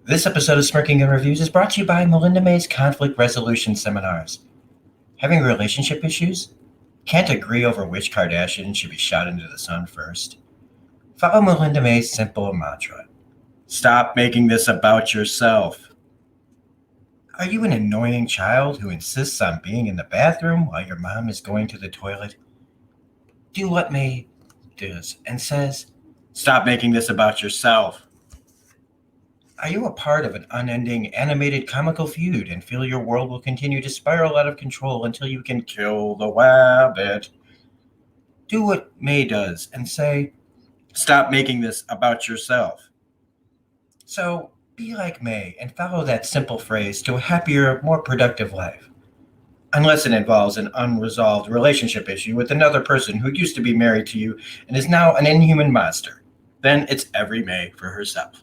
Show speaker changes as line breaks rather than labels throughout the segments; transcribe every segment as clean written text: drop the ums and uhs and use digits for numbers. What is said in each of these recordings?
This episode of Smirking and Reviews is brought to you by Melinda May's Conflict Resolution Seminars. Having relationship issues? Can't agree over which Kardashian should be shot into the sun first? Follow Melinda May's simple mantra. Stop making this about yourself. Are you an annoying child who insists on being in the bathroom while your mom is going to the toilet? Do what May does and says, stop making this about yourself. Are you a part of an unending animated comical feud and feel your world will continue to spiral out of control until you can kill the rabbit? Do what May does and say, stop making this about yourself. So be like May and follow that simple phrase to a happier, more productive life. Unless it involves an unresolved relationship issue with another person who used to be married to you and is now an inhuman monster. Then it's every May for herself.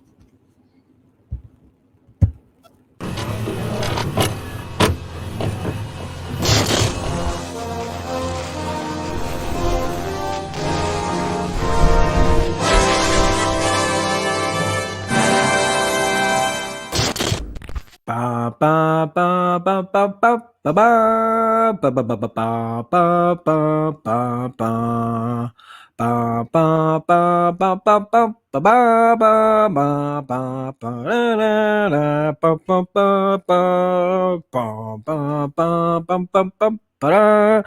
Ba ba ba ba ba ba ba ba ba ba ba ba ba ba ba ba ba. Ba ba ba ba ba ba ba ba ba ba ba ba la la ba ba ba ba ba ba ba ba ba ba ba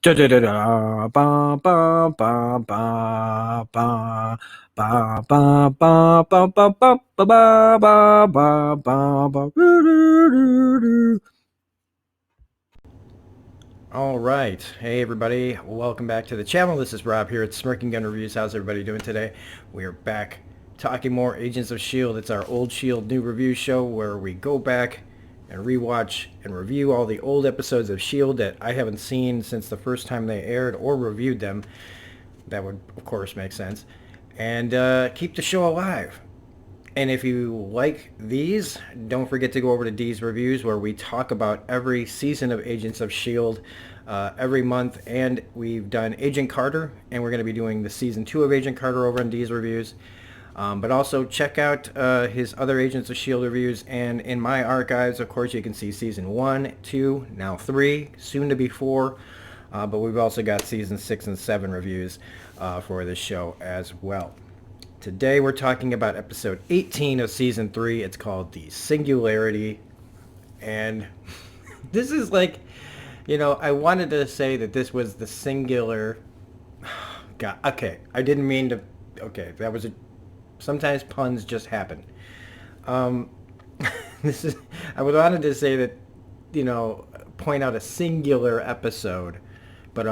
da da da da ba ba ba ba ba ba ba ba ba ba ba ba ba ba ba ba. All right. Hey, everybody. Welcome back to the channel. This is Rob here at Smirking Gun Reviews. How's everybody doing today? We are back talking more Agents of S.H.I.E.L.D. It's our old S.H.I.E.L.D. new review show where we go back and rewatch and review all the old episodes of S.H.I.E.L.D. that I haven't seen since the first time they aired or reviewed them. That would, of course, make sense. And keep the show alive. And if you like these, don't forget to go over to D's Reviews where we talk about every season of Agents of S.H.I.E.L.D. Every month. And we've done Agent Carter, and we're going to be doing the Season 2 of Agent Carter over on D's Reviews. But also check out his other Agents of S.H.I.E.L.D. reviews. And in my archives, of course, you can see Season 1, 2, now 3, soon to be 4. But we've also got Season 6 and 7 reviews for this show as well. Today we're talking about episode 18 of season 3. It's called The Singularity. And this is like, I wanted to say that this was the singular... God, okay, I didn't mean to... Okay, that was a... Sometimes puns just happen. This is... I wanted to say that, point out a singular episode, but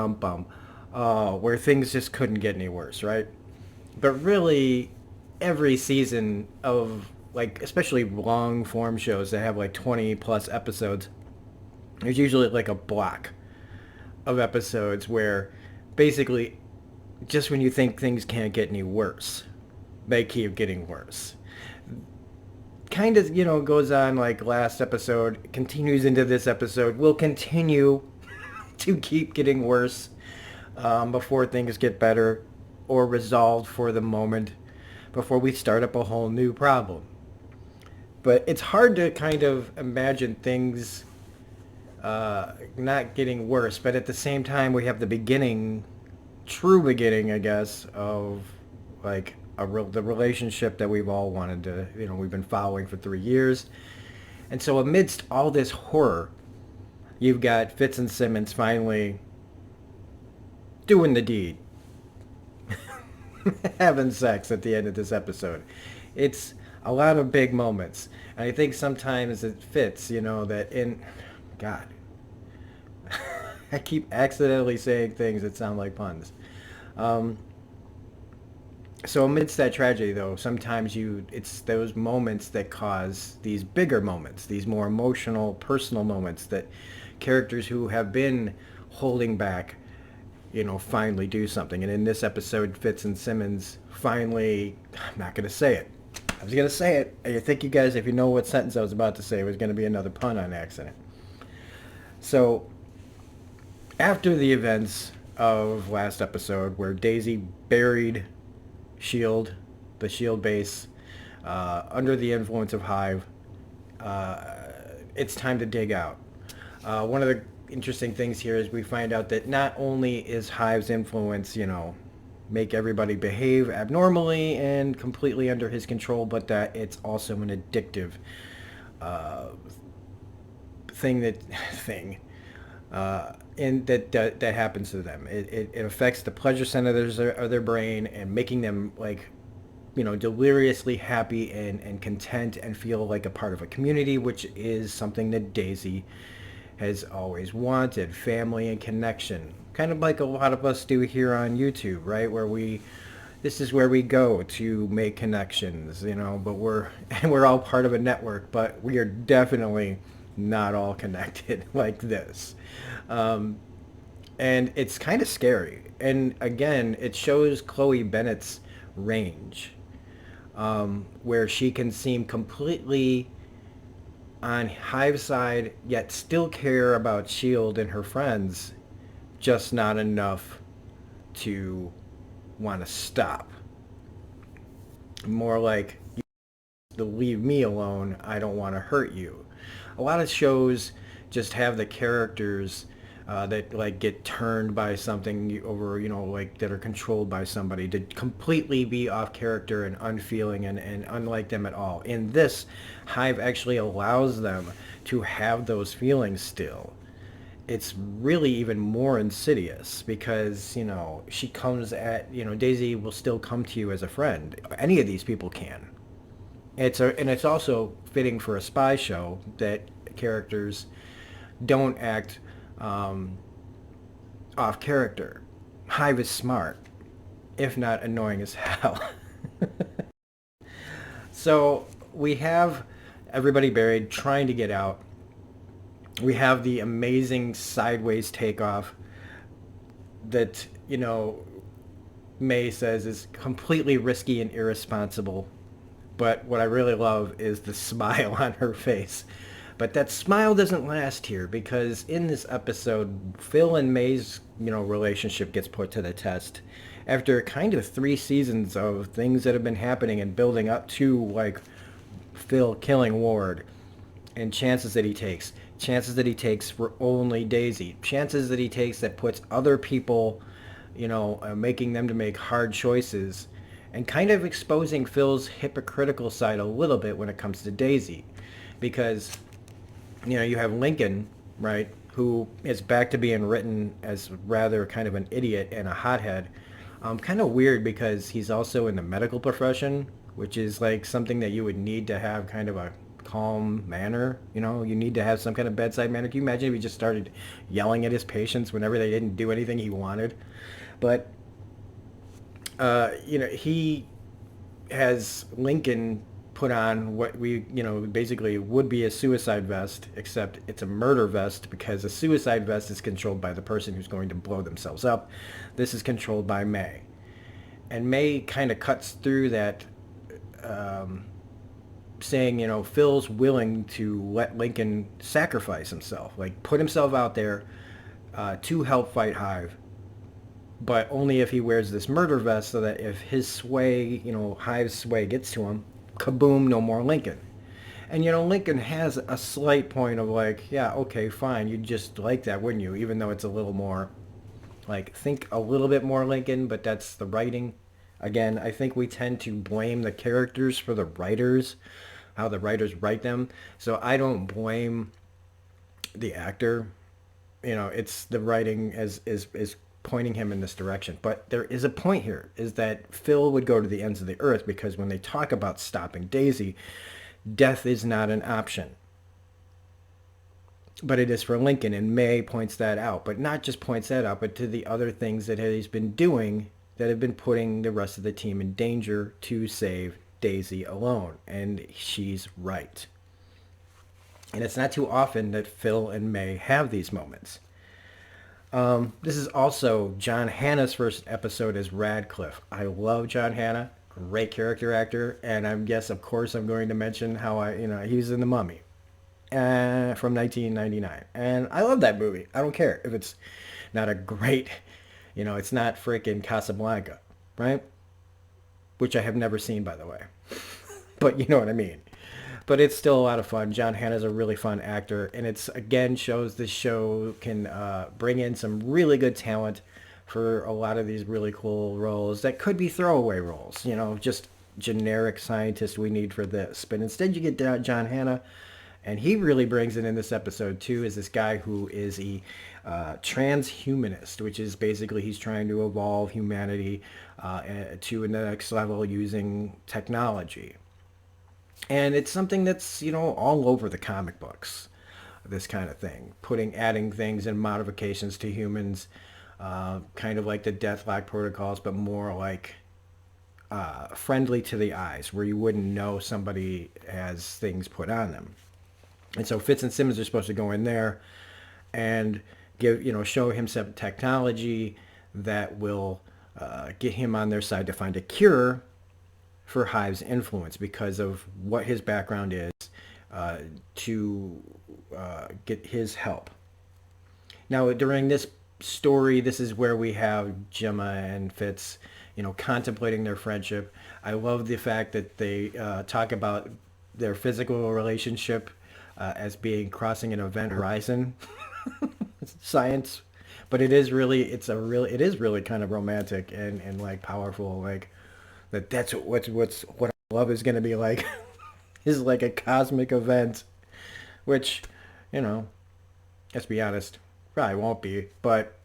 where things just couldn't get any worse, right? But really, every season of, especially long form shows that have 20 plus episodes, there's usually a block of episodes where basically just when you think things can't get any worse, they keep getting worse. Kind of, goes on like last episode, continues into this episode, will continue to keep getting worse before things get better or resolved for the moment before we start up a whole new problem. But it's hard to kind of imagine things not getting worse, but at the same time we have the beginning, true beginning, I guess, of the relationship that we've all wanted to, we've been following for 3 years. And so amidst all this horror, you've got Fitz and Simmons finally doing the deed. Having sex at the end of this episode. It's a lot of big moments. And I think sometimes it fits, that in... God. I keep accidentally saying things that sound like puns. So amidst that tragedy, though, sometimes it's those moments that cause these bigger moments, these more emotional, personal moments that characters who have been holding back finally do something. And in this episode, Fitz and Simmons finally... I'm not going to say it. I was going to say it. I think you guys, if you know what sentence I was about to say, it was going to be another pun on accident. So, after the events of last episode, where Daisy buried S.H.I.E.L.D., the S.H.I.E.L.D. base, under the influence of Hive. It's time to dig out. One of the interesting things here is we find out that not only is Hive's influence, make everybody behave abnormally and completely under his control, but that it's also an addictive uh, thing that thing and that happens to them. It affects the pleasure centers of their brain and making them like deliriously happy and content and feel like a part of a community, which is something that Daisy has always wanted, family and connection. Kind of like a lot of us do here on YouTube, right? This is where we go to make connections, but we're all part of a network, but we are definitely not all connected like this. Um, and it's kind of scary. And again, it shows Chloe Bennett's range, where she can seem completely on Hive's side, yet still care about S.H.I.E.L.D. and her friends, just not enough to want to stop. More like, you leave me alone, I don't want to hurt you. A lot of shows just have the characters that like get turned by something over, like that are controlled by somebody to completely be off character and unfeeling and unlike them at all. In this, Hive actually allows them to have those feelings still. It's really even more insidious because, she comes at, Daisy will still come to you as a friend. Any of these people can. And it's also fitting for a spy show that characters don't act off character. Hive is smart, if not annoying as hell. So we have everybody buried, trying to get out. We have the amazing sideways takeoff that, May says is completely risky and irresponsible. But what I really love is the smile on her face. But that smile doesn't last here because in this episode, Phil and May's, relationship gets put to the test. After kind of 3 seasons of things that have been happening and building up to, like, Phil killing Ward and chances that he takes for only Daisy, chances that he takes that puts other people, making them to make hard choices and kind of exposing Phil's hypocritical side a little bit when it comes to Daisy. Because you have Lincoln, right, who is back to being written as rather kind of an idiot and a hothead. Kind of weird because he's also in the medical profession, which is like something that you would need to have kind of a calm manner. You need to have some kind of bedside manner. Can you imagine if he just started yelling at his patients whenever they didn't do anything he wanted? But, he has Lincoln put on what we, basically would be a suicide vest, except it's a murder vest because a suicide vest is controlled by the person who's going to blow themselves up. This is controlled by May. And May kind of cuts through that, saying, Phil's willing to let Lincoln sacrifice himself, like put himself out there to help fight Hive, but only if he wears this murder vest so that if his sway, Hive's sway gets to him, kaboom, no more Lincoln. And, Lincoln has a slight point of like, yeah, okay, fine, you'd just like that, wouldn't you? Even though it's a little more, like, think a little bit more Lincoln, but that's the writing. Again, I think we tend to blame the characters for the writers, how the writers write them. So I don't blame the actor. It's the writing is pointing him in this direction. But there is a point here, is that Phil would go to the ends of the earth because when they talk about stopping Daisy, death is not an option. But it is for Lincoln, and May points that out. But not just points that out, but to the other things that he's been doing that have been putting the rest of the team in danger to save Daisy alone. And she's right. And it's not too often that Phil and May have these moments. This is also John Hannah's first episode as Radcliffe. I love John Hannah, great character actor, and I guess of course I'm going to mention how he was in The Mummy from 1999, and I love that movie. I don't care if it's not a great, it's not freaking Casablanca, right? Which I have never seen, by the way. but you know what I mean. But it's still a lot of fun. John Hannah's a really fun actor, and it's again shows this show can bring in some really good talent for a lot of these really cool roles that could be throwaway roles, just generic scientist we need for this. But instead you get John Hannah, and he really brings it in this episode too, is this guy who is a transhumanist, which is basically he's trying to evolve humanity to the next level using technology. And it's something that's, all over the comic books, this kind of thing. Adding things and modifications to humans, kind of like the Deathlock protocols, but more like friendly to the eyes, where you wouldn't know somebody has things put on them. And so Fitz and Simmons are supposed to go in there and show him some technology that will get him on their side to find a cure for Hive's influence because of what his background is, to get his help. Now, during this story, this is where we have Gemma and Fitz, contemplating their friendship. I love the fact that they talk about their physical relationship as being crossing an event horizon. Science, but it is really kind of romantic and like powerful, like that's what love is going to be like. Is like a cosmic event, which, let's be honest, probably won't be, but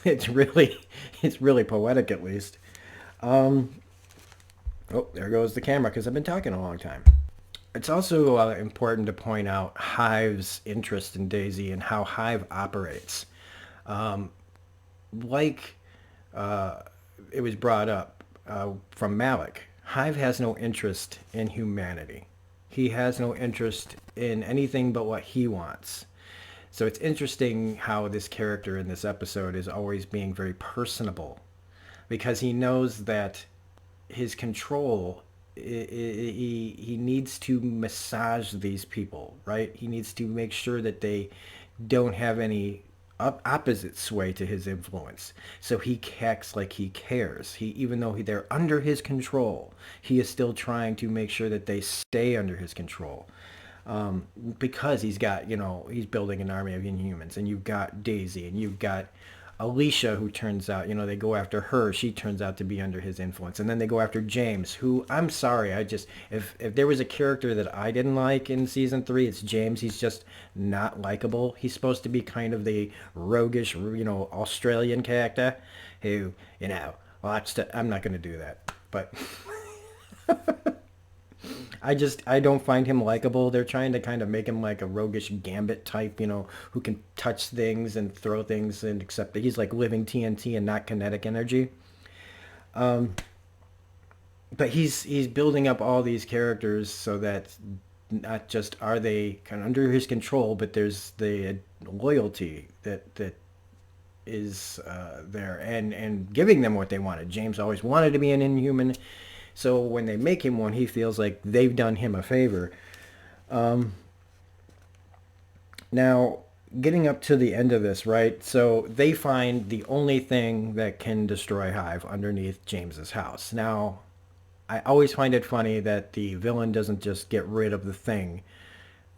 it's really poetic at least. Oh, there goes the camera because I've been talking a long time. It's also important to point out Hive's interest in Daisy and how Hive operates. Like it was brought up from Malik, Hive has no interest in humanity. He has no interest in anything but what he wants. So it's interesting how this character in this episode is always being very personable, because he knows that his control, he needs to massage these people, right? He needs to make sure that they don't have any opposite sway to his influence. So he acts like he cares. Even though they're under his control, he is still trying to make sure that they stay under his control. Because he's building an army of inhumans, and you've got Daisy, and you've got Alicia, who turns out, they go after her. She turns out to be under his influence. And then they go after James, who, I'm sorry, if there was a character that I didn't like in season 3, it's James. He's just not likable. He's supposed to be kind of the roguish, Australian character who, I'm not going to do that. But I don't find him likable. They're trying to kind of make him like a roguish Gambit type, who can touch things and throw things, and except that he's like living TNT and not kinetic energy. But he's building up all these characters so that not just are they kind of under his control, but there's the loyalty that is there, and giving them what they wanted. James always wanted to be an Inhuman. So when they make him one, he feels like they've done him a favor. Now, getting up to the end of this, right? So they find the only thing that can destroy Hive underneath James's house. Now, I always find it funny that the villain doesn't just get rid of the thing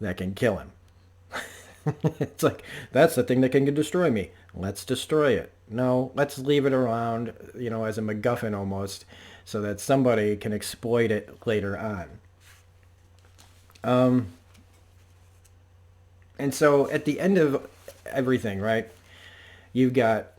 that can kill him. It's like, that's the thing that can destroy me. Let's destroy it. No, let's leave it around, as a MacGuffin almost, so that somebody can exploit it later on. And so at the end of everything, right, you've got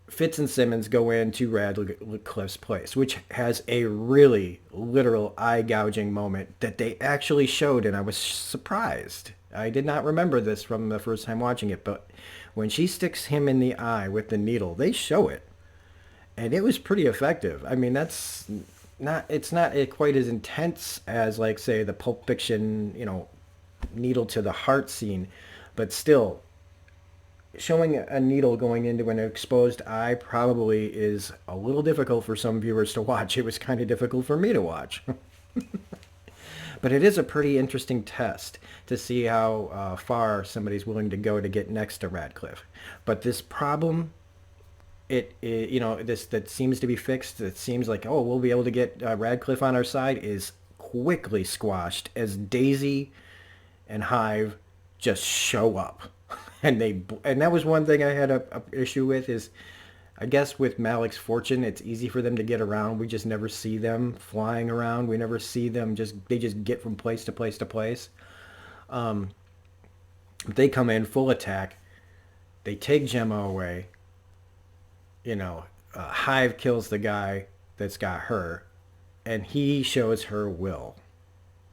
Fitz and Simmons go into Radcliffe's place, which has a really literal eye-gouging moment that they actually showed, and I was surprised. I did not remember this from the first time watching it, but when she sticks him in the eye with the needle, they show it. And it was pretty effective. I mean, it's not quite as intense as, like, say, the Pulp Fiction, needle to the heart scene, but still, showing a needle going into an exposed eye probably is a little difficult for some viewers to watch. It was kind of difficult for me to watch. But it is a pretty interesting test to see how far somebody's willing to go to get next to Radcliffe. But this problem, this that seems to be fixed, that seems like, oh, we'll be able to get Radcliffe on our side, is quickly squashed as Daisy and Hive just show up. And that was one thing I had a issue with is, I guess with Malik's fortune, it's easy for them to get around. We just never see them flying around. We never see them they just get from place to place to place. They come in full attack. They take Gemma away. Hive kills the guy that's got her, and he shows her will,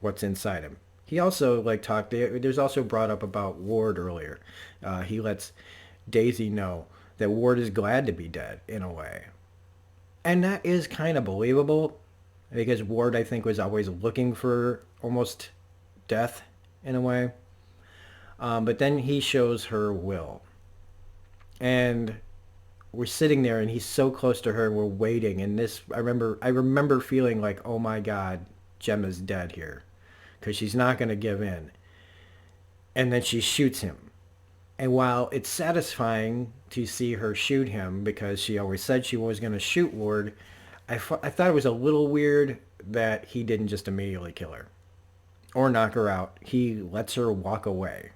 what's inside him. He also there's also brought up about Ward earlier. He lets Daisy know that Ward is glad to be dead in a way. And that is kind of believable because Ward, I think, was always looking for almost death in a way. But then he shows her will. And we're sitting there and he's so close to her and we're waiting. And I remember feeling like, oh my God, Gemma's dead here. Because she's not going to give in. And then she shoots him. And while it's satisfying to see her shoot him, because she always said she was going to shoot Ward, I thought it was a little weird that he didn't just immediately kill her. Or knock her out. He lets her walk away.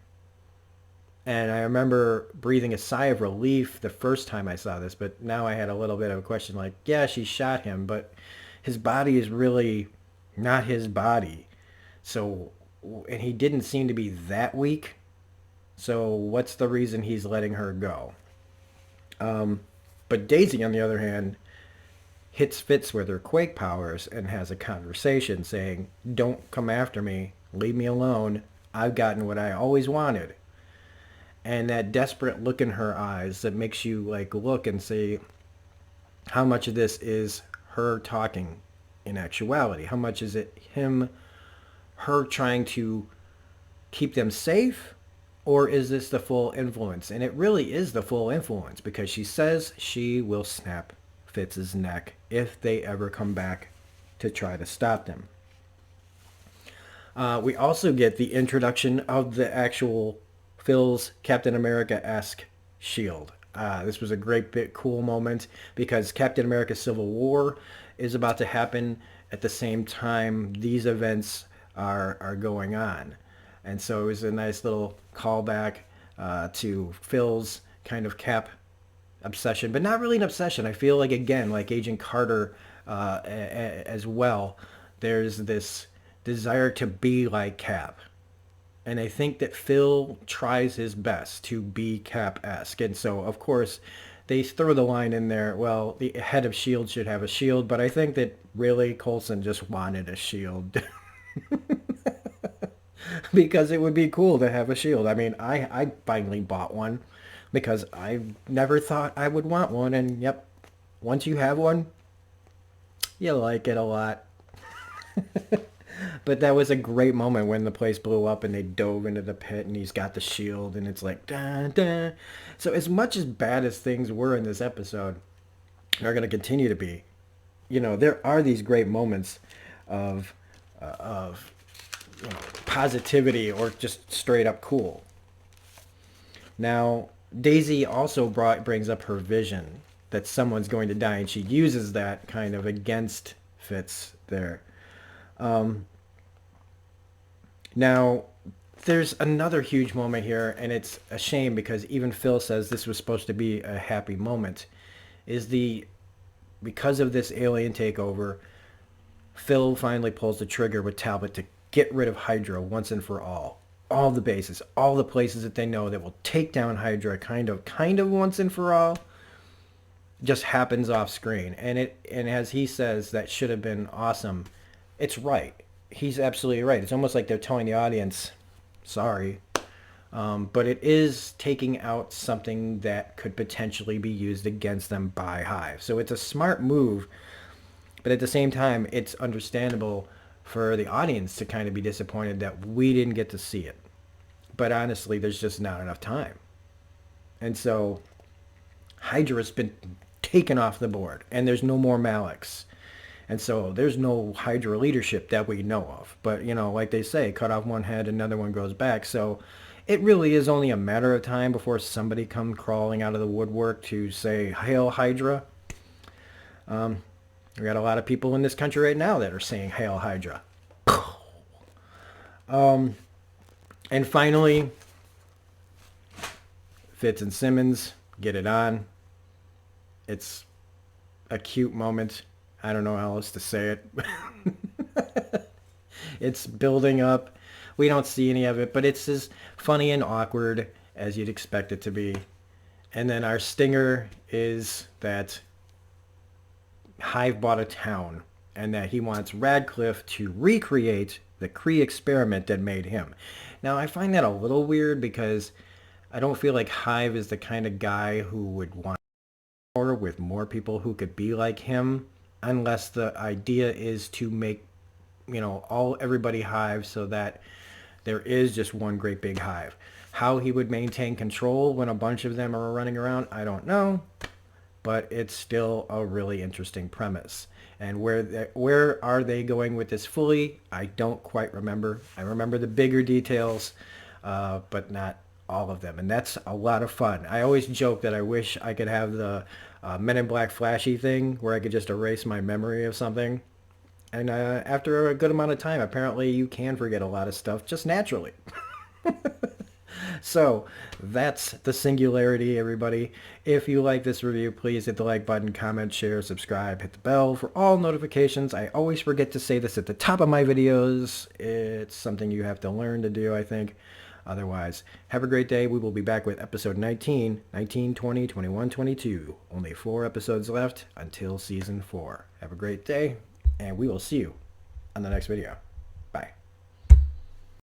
And I remember breathing a sigh of relief the first time I saw this, but now I had a little bit of a question like, yeah, she shot him, but his body is really not his body. So, and he didn't seem to be that weak. So what's the reason he's letting her go? But Daisy, on the other hand, hits Fitz with her quake powers and has a conversation saying, don't come after me. Leave me alone. I've gotten what I always wanted. And that desperate look in her eyes that makes you look and say, how much of this is her talking in actuality? How much is it her trying to keep them safe? Or is this the full influence? And it really is the full influence because she says she will snap Fitz's neck if they ever come back to try to stop them. We also get the introduction of the actual Phil's Captain America-esque shield. This was a great cool moment because Captain America Civil War is about to happen at the same time these events are going on. And so it was a nice little callback to Phil's kind of Cap obsession, but not really an obsession. I feel like, again, like Agent Carter as well, there's this desire to be like Cap. And I think that Phil tries his best to be Cap-esque. And so, of course, they throw the line in there, well, the head of S.H.I.E.L.D. should have a shield, but I think that really Coulson just wanted a shield. Because it would be cool to have a shield. I mean, I finally bought one because I never thought I would want one. And yep, once you have one, you like it a lot. But that was a great moment when the place blew up and they dove into the pit and he's got the shield and it's like, dun, dun. So as much as bad as things were in this episode, are going to continue to be, there are these great moments of positivity or just straight up cool. Now, Daisy also brings up her vision that someone's going to die, and she uses that kind of against Fitz there. Now, there's another huge moment here, and it's a shame because even Phil says this was supposed to be a happy moment, because of this alien takeover, Phil finally pulls the trigger with Talbot to get rid of Hydra once and for all. All the bases, all the places that they know that will take down Hydra kind of once and for all, just happens off screen. And as he says, that should have been awesome. It's right. He's absolutely right. It's almost like they're telling the audience, sorry. But it is taking out something that could potentially be used against them by Hive. So it's a smart move, but at the same time, it's understandable for the audience to kind of be disappointed that we didn't get to see it. But honestly, there's just not enough time. And so Hydra's been taken off the board, and there's no more Maliks. And so there's no Hydra leadership that we know of. But, like they say, cut off one head, another one grows back. So it really is only a matter of time before somebody comes crawling out of the woodwork to say, Hail Hydra. We got a lot of people in this country right now that are saying Hail Hydra. And finally, Fitz and Simmons get it on. It's a cute moment. I don't know how else to say it. It's building up. We don't see any of it, but it's as funny and awkward as you'd expect it to be. And then our stinger is that Hive bought a town and that he wants Radcliffe to recreate the Kree experiment that made him. Now, I find that a little weird because I don't feel like Hive is the kind of guy who would want more with more people who could be like him, unless the idea is to make, everybody Hive so that there is just one great big hive. How he would maintain control when a bunch of them are running around, I don't know, but it's still a really interesting premise. And where are they going with this fully? I don't quite remember. I remember the bigger details, but not all of them. And that's a lot of fun. I always joke that I wish I could have the Men in Black flashy thing where I could just erase my memory of something. And after a good amount of time, apparently you can forget a lot of stuff just naturally. So that's the Singularity, everybody. If you like this review, please hit the like button, comment, share, subscribe, hit the bell for all notifications. I always forget to say this at the top of my videos. It's something you have to learn to do, I think. Otherwise, have a great day. We will be back with episode 19, 19, 20, 21, 22. Only 4 episodes left until season 4. Have a great day, and we will see you on the next video. Bye.